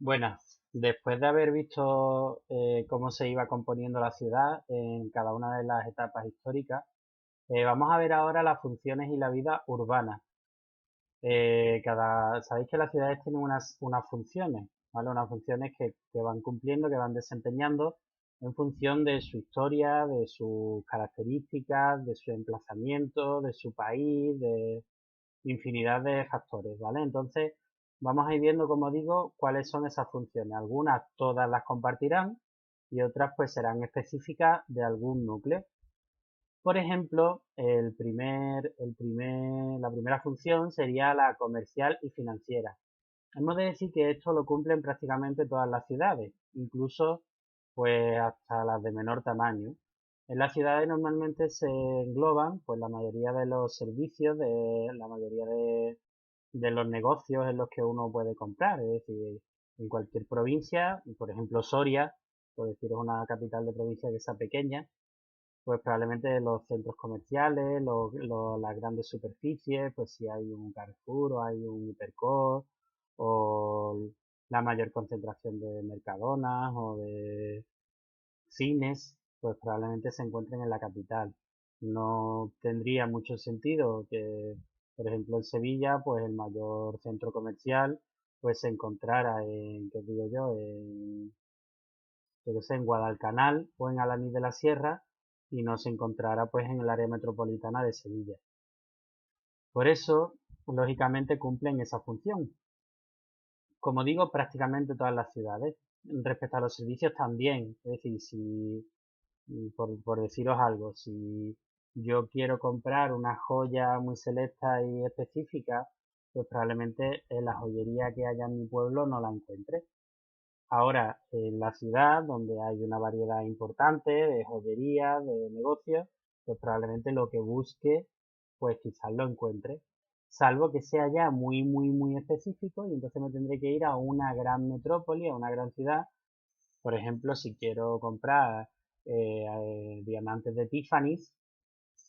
Buenas, después de haber visto cómo se iba componiendo la ciudad en cada una de las etapas históricas, vamos a ver ahora las funciones y la vida urbana. Sabéis que las ciudades tienen unas funciones, ¿vale? Unas funciones que van cumpliendo, que van desempeñando en función de su historia, de sus características, de su emplazamiento, de su país, de infinidad de factores, ¿vale? Entonces, vamos a ir viendo, como digo, cuáles son esas funciones. Algunas todas las compartirán y otras pues serán específicas de algún núcleo. Por ejemplo, la primera función sería la comercial y financiera. Hemos de decir que esto lo cumplen prácticamente todas las ciudades, incluso pues hasta las de menor tamaño. En las ciudades normalmente se engloban pues la mayoría de los servicios, de la mayoría de los negocios en los que uno puede comprar. Es decir, en cualquier provincia, por ejemplo Soria, por deciros una capital de provincia que sea pequeña, pues probablemente los centros comerciales, las grandes superficies, pues si hay un Carrefour o hay un Hipercor o la mayor concentración de Mercadonas o de cines, pues probablemente se encuentren en la capital. No tendría mucho sentido que, por ejemplo, en Sevilla, pues el mayor centro comercial, pues se encontrara en, ¿qué os digo yo? Yo que sé, en Guadalcanal o en Alaniz de la Sierra y no se encontrara pues en el área metropolitana de Sevilla. Por eso, lógicamente, cumplen esa función. Como digo, prácticamente todas las ciudades. Respecto a los servicios también, es decir, si por deciros algo, si yo quiero comprar una joya muy selecta y específica, pues probablemente en la joyería que haya en mi pueblo no la encuentre. Ahora, en la ciudad, donde hay una variedad importante de joyerías, de negocios, pues probablemente lo que busque, pues quizás lo encuentre. Salvo que sea ya muy, muy, muy específico y entonces me tendré que ir a una gran metrópoli, a una gran ciudad. Por ejemplo, si quiero comprar diamantes de Tiffany's,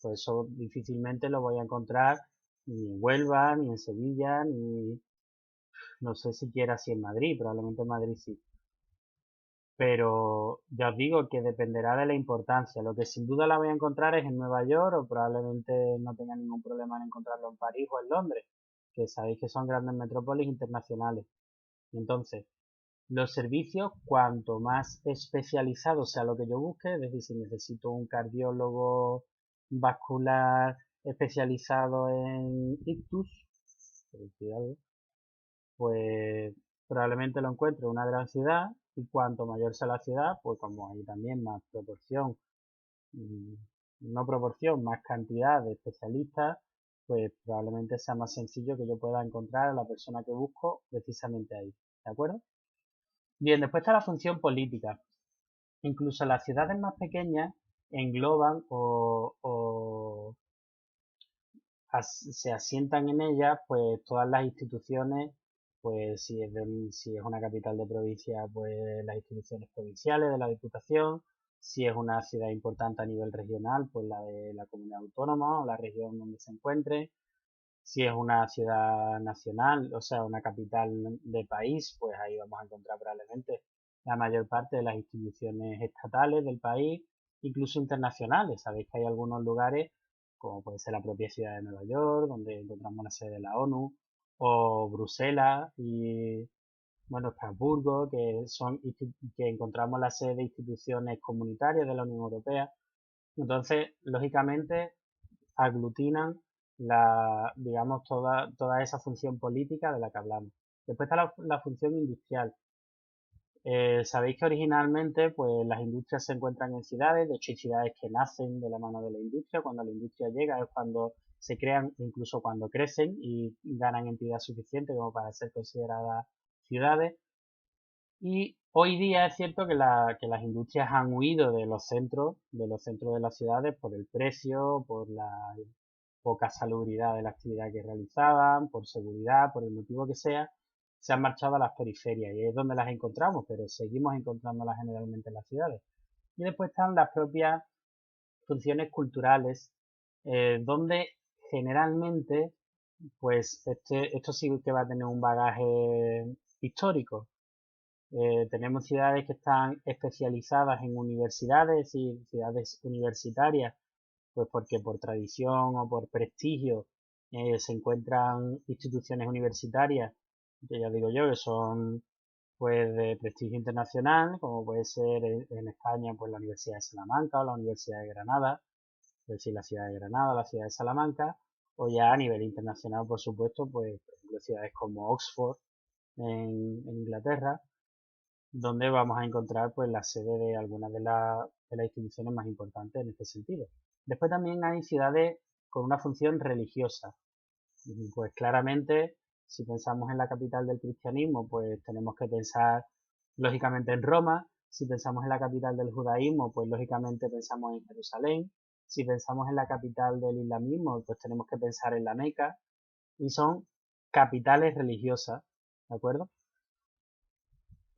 pues eso difícilmente lo voy a encontrar ni en Huelva, ni en Sevilla, ni no sé siquiera si en Madrid, probablemente en Madrid sí. Pero ya os digo que dependerá de la importancia. Lo que sin duda la voy a encontrar es en Nueva York o probablemente no tenga ningún problema en encontrarlo en París o en Londres, que sabéis que son grandes metrópolis internacionales. Entonces, los servicios, cuanto más especializado sea lo que yo busque, es decir, si necesito un cardiólogo vascular especializado en ictus, por decir algo, pues probablemente lo encuentre en una gran ciudad y cuanto mayor sea la ciudad, pues como hay también más proporción, mm, no proporción, más cantidad de especialistas, pues probablemente sea más sencillo que yo pueda encontrar a la persona que busco precisamente ahí. ¿De acuerdo? Bien, después está la función política. Incluso las ciudades más pequeñas engloban se asientan en ellas pues todas las instituciones, pues si es una capital de provincia, pues las instituciones provinciales de la Diputación, si es una ciudad importante a nivel regional, pues la de la comunidad autónoma o la región donde se encuentre, si es una ciudad nacional, o sea, una capital de país, pues ahí vamos a encontrar probablemente la mayor parte de las instituciones estatales del país, incluso internacionales. Sabéis que hay algunos lugares, como puede ser la propia ciudad de Nueva York, donde encontramos la sede de la ONU, o Bruselas y, bueno, Estrasburgo, que encontramos la sede de instituciones comunitarias de la Unión Europea. Entonces, lógicamente, aglutinan digamos, toda esa función política de la que hablamos. Después está la función industrial. Sabéis que originalmente pues las industrias se encuentran en ciudades, de hecho hay ciudades que nacen de la mano de la industria, cuando la industria llega es cuando se crean, incluso cuando crecen y ganan entidad suficiente como para ser consideradas ciudades. Y hoy día es cierto que las industrias han huido de los centros de las ciudades por el precio, por la poca salubridad de la actividad que realizaban, por seguridad, por el motivo que sea, se han marchado a las periferias y es donde las encontramos, pero seguimos encontrándolas generalmente en las ciudades. Y después están las propias funciones culturales, donde generalmente, pues esto sí que va a tener un bagaje histórico. Tenemos ciudades que están especializadas en universidades y ciudades universitarias, pues porque por tradición o por prestigio se encuentran instituciones universitarias, que ya digo yo, que son pues de prestigio internacional, como puede ser en España pues la Universidad de Salamanca o la Universidad de Granada, es decir, la ciudad de Granada, la ciudad de Salamanca, o ya a nivel internacional, por supuesto, pues por ejemplo ciudades como Oxford en Inglaterra, donde vamos a encontrar pues la sede de algunas de las instituciones más importantes en este sentido. Después también hay ciudades con una función religiosa. Pues claramente, si pensamos en la capital del cristianismo, pues tenemos que pensar lógicamente en Roma. Si pensamos en la capital del judaísmo, pues lógicamente pensamos en Jerusalén. Si pensamos en la capital del islamismo, pues tenemos que pensar en la Meca. Y son capitales religiosas, ¿de acuerdo?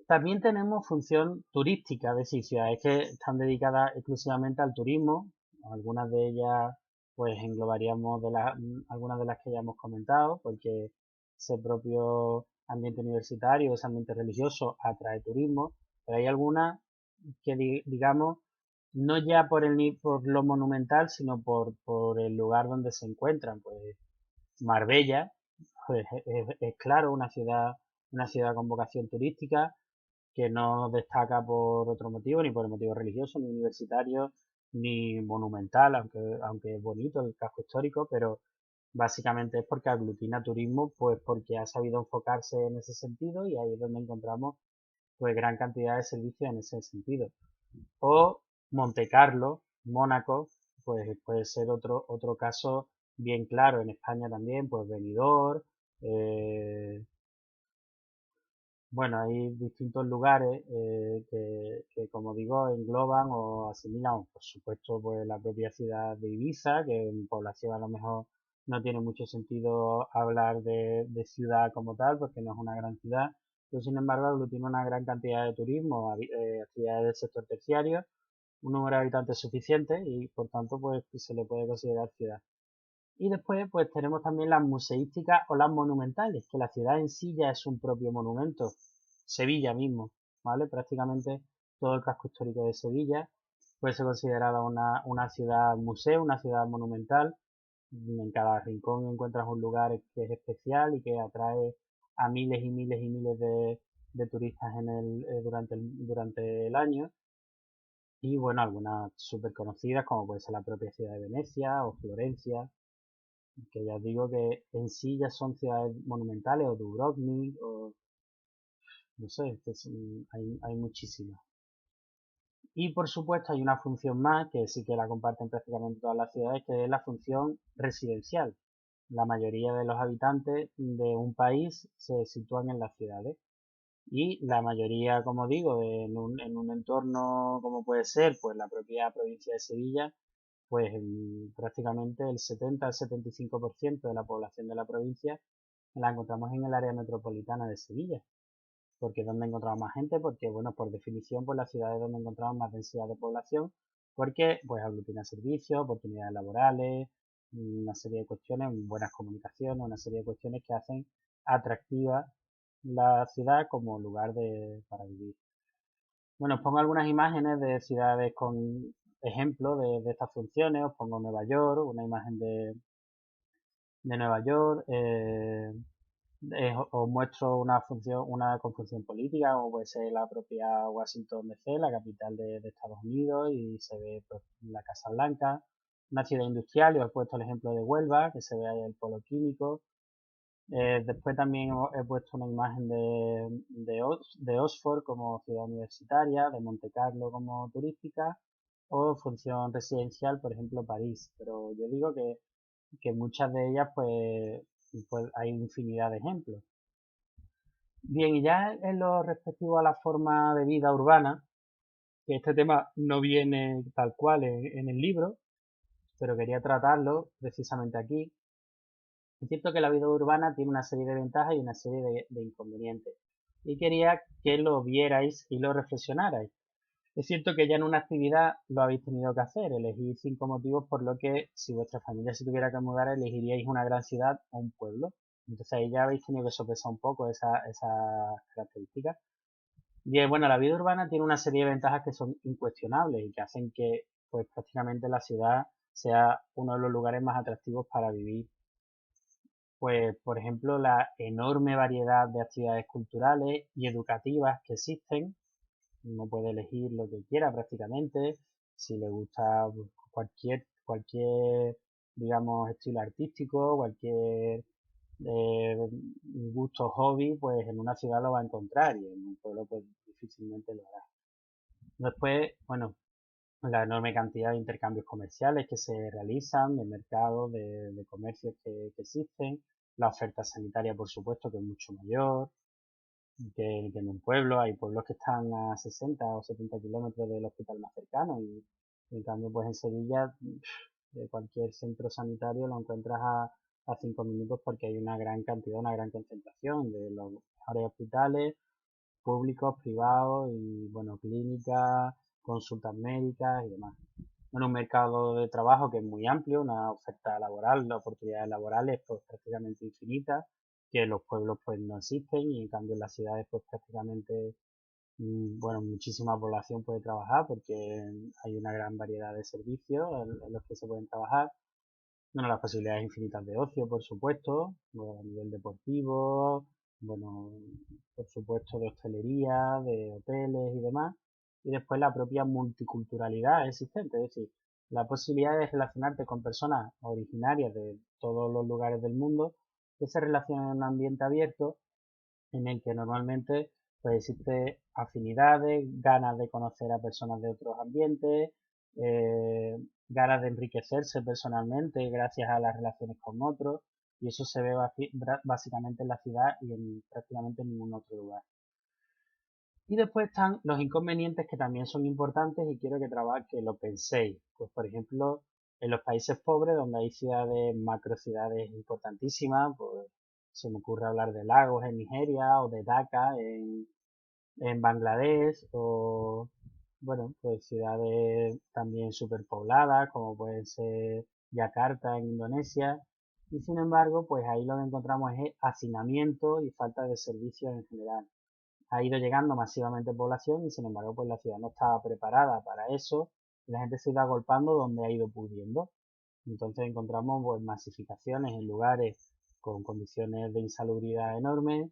También tenemos función turística, es decir, ciudades que están dedicadas exclusivamente al turismo. Algunas de ellas, pues englobaríamos algunas de las que ya hemos comentado, porque ese propio ambiente universitario, ese ambiente religioso atrae turismo, pero hay algunas que digamos no ya por lo monumental, sino por el lugar donde se encuentran. Pues Marbella, pues es claro, una ciudad con vocación turística que no destaca por otro motivo, ni por el motivo religioso, ni universitario, ni monumental, aunque es bonito el casco histórico, pero básicamente es porque aglutina turismo, pues porque ha sabido enfocarse en ese sentido y ahí es donde encontramos pues gran cantidad de servicios en ese sentido. O Monte Carlo, Mónaco, pues puede ser otro caso bien claro. En España también, pues Benidorm, eh, bueno, hay distintos lugares que, como digo, engloban o asimilan, por supuesto, pues la propia ciudad de Ibiza, que en población a lo mejor no tiene mucho sentido hablar de ciudad como tal, porque no es una gran ciudad, pero sin embargo aglutina una gran cantidad de turismo, actividades del sector terciario, un número de habitantes suficiente y por tanto pues se le puede considerar ciudad. Y después, pues tenemos también las museísticas o las monumentales, que la ciudad en sí ya es un propio monumento. Sevilla mismo, ¿vale? Prácticamente todo el casco histórico de Sevilla puede ser considerada una ciudad museo, una ciudad monumental. En cada rincón encuentras un lugar que es especial y que atrae a miles y miles y miles de turistas durante el año. Y bueno, algunas súper conocidas, como puede ser la propia ciudad de Venecia o Florencia, que ya os digo que en sí ya son ciudades monumentales, o Dubrovnik, o no sé, hay muchísimas. Y por supuesto hay una función más, que sí que la comparten prácticamente todas las ciudades, que es la función residencial. La mayoría de los habitantes de un país se sitúan en las ciudades. Y la mayoría, como digo, en un entorno como puede ser pues la propia provincia de Sevilla, pues prácticamente el 70 al 75% de la población de la provincia la encontramos en el área metropolitana de Sevilla. Porque es donde encontramos más gente, porque bueno, por definición, pues las ciudades donde encontramos más densidad de población, porque pues aglutina servicios, oportunidades laborales, una serie de cuestiones, buenas comunicaciones, una serie de cuestiones que hacen atractiva la ciudad como lugar para vivir. Bueno, os pongo algunas imágenes de ciudades con ejemplos de estas funciones. Os pongo Nueva York, una imagen de Nueva York. Os muestro una confusión política, como puede ser la propia Washington DC, la capital de Estados Unidos, y se ve pues, la Casa Blanca, una ciudad industrial, y os he puesto el ejemplo de Huelva, que se ve ahí el polo químico. Después también he puesto una imagen de Oxford como ciudad universitaria, de Monte Carlo como turística, o función residencial, por ejemplo, París. Pero yo digo que muchas de ellas, pues hay infinidad de ejemplos. Bien, y ya en lo respectivo a la forma de vida urbana, que este tema no viene tal cual en el libro, pero quería tratarlo precisamente aquí. Es cierto que la vida urbana tiene una serie de ventajas y una serie de inconvenientes. Y quería que lo vierais y lo reflexionarais. Es cierto que ya en una actividad lo habéis tenido que hacer, elegir 5 motivos por lo que si vuestra familia se tuviera que mudar elegiríais una gran ciudad o un pueblo. Entonces ahí ya habéis tenido que sopesar un poco esas características. Bien, bueno, la vida urbana tiene una serie de ventajas que son incuestionables y que hacen que, pues, prácticamente la ciudad sea uno de los lugares más atractivos para vivir. Pues, por ejemplo, la enorme variedad de actividades culturales y educativas que existen. Uno puede elegir lo que quiera prácticamente, si le gusta pues, cualquier, digamos, estilo artístico, cualquier eh, gusto, hobby, pues en una ciudad lo va a encontrar y en un pueblo pues difícilmente lo hará. Después, bueno, la enorme cantidad de intercambios comerciales que se realizan, de mercados, de comercios que existen, la oferta sanitaria, por supuesto, que es mucho mayor que en un pueblo. Hay pueblos que están a 60 o 70 kilómetros del hospital más cercano y en cambio, pues en Sevilla, de cualquier centro sanitario lo encuentras a 5 minutos porque hay una gran cantidad, una gran concentración de los mejores hospitales públicos, privados y, bueno, clínicas, consultas médicas y demás. Bueno, un mercado de trabajo que es muy amplio, una oferta laboral, las oportunidades laborales pues prácticamente infinitas, que en los pueblos pues no existen y en cambio en las ciudades pues prácticamente, bueno, muchísima población puede trabajar porque hay una gran variedad de servicios en los que se pueden trabajar. Bueno, las posibilidades infinitas de ocio, por supuesto, bueno, a nivel deportivo, bueno, por supuesto de hostelería, de hoteles y demás. Y después la propia multiculturalidad existente, es decir, la posibilidad de relacionarte con personas originarias de todos los lugares del mundo que se relacionan en un ambiente abierto en el que normalmente pues existe afinidades, ganas de conocer a personas de otros ambientes, eh, ganas de enriquecerse personalmente gracias a las relaciones con otros, y eso se ve básicamente en la ciudad y en prácticamente ningún otro lugar. Y después están los inconvenientes que también son importantes y quiero que lo penséis. Pues por ejemplo, en los países pobres donde hay ciudades, macro ciudades importantísimas, pues se me ocurre hablar de Lagos en Nigeria o de Dhaka en Bangladesh o, bueno, pues ciudades también superpobladas como pueden ser Yakarta en Indonesia. Y sin embargo, pues ahí lo que encontramos es hacinamiento y falta de servicios en general. Ha ido llegando masivamente población y sin embargo, pues la ciudad no estaba preparada para eso y la gente se iba agolpando donde ha ido pudiendo. Entonces encontramos pues masificaciones en lugares con condiciones de insalubridad enormes,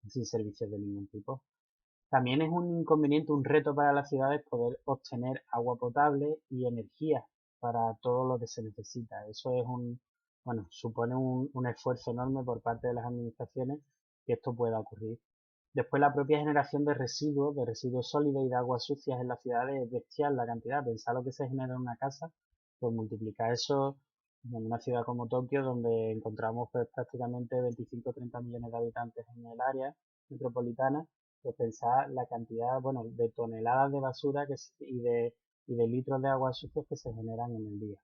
sin servicios de ningún tipo. También es un inconveniente, un reto para las ciudades poder obtener agua potable y energía para todo lo que se necesita. Eso es bueno, supone un esfuerzo enorme por parte de las administraciones que esto pueda ocurrir. Después la propia generación de residuos sólidos y de aguas sucias en las ciudades es bestial la cantidad. Pensar lo que se genera en una casa, pues multiplicar eso en una ciudad como Tokio, donde encontramos pues, prácticamente 25 o 30 millones de habitantes en el área metropolitana, pues pensar la cantidad, bueno, de toneladas de basura y de litros de aguas sucias que se generan en el día.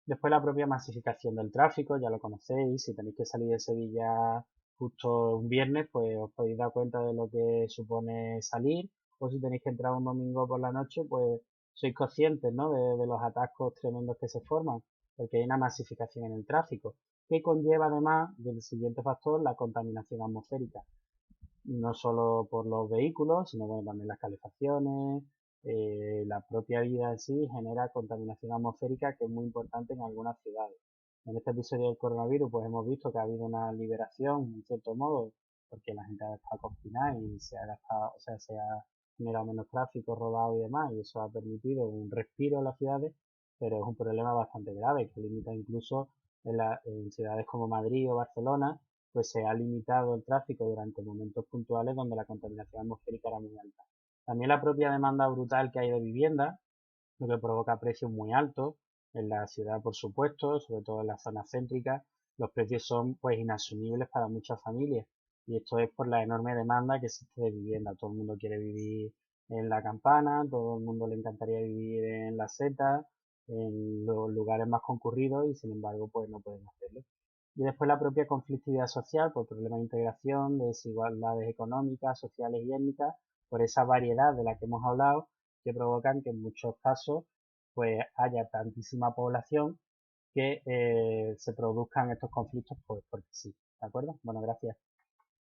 Después la propia masificación del tráfico, ya lo conocéis, si tenéis que salir de Sevilla justo un viernes, pues os podéis dar cuenta de lo que supone salir, o si tenéis que entrar un domingo por la noche, pues sois conscientes, ¿no? De los atascos tremendos que se forman, porque hay una masificación en el tráfico, que conlleva además del siguiente factor, la contaminación atmosférica no solo por los vehículos, sino bueno, también las calefacciones, la propia vida en sí genera contaminación atmosférica que es muy importante en algunas ciudades. En este episodio del coronavirus pues hemos visto que ha habido una liberación, en cierto modo, porque la gente ha estado confinada y se ha gastado, o sea, se ha generado menos tráfico rodado y demás, y eso ha permitido un respiro en las ciudades, pero es un problema bastante grave que limita incluso en ciudades como Madrid o Barcelona, pues se ha limitado el tráfico durante momentos puntuales donde la contaminación atmosférica era muy alta. También la propia demanda brutal que hay de vivienda, lo que provoca precios muy altos en la ciudad, por supuesto, sobre todo en las zonas céntricas, los precios son pues inasumibles para muchas familias y esto es por la enorme demanda que existe de vivienda. Todo el mundo quiere vivir en la campana, todo el mundo le encantaría vivir en la seta, en los lugares más concurridos y sin embargo pues no pueden hacerlo. Y después la propia conflictividad social por problemas de integración, de desigualdades económicas, sociales y étnicas, por esa variedad de la que hemos hablado, que provocan que en muchos casos pues haya tantísima población que se produzcan estos conflictos pues porque sí. ¿De acuerdo? Bueno, gracias.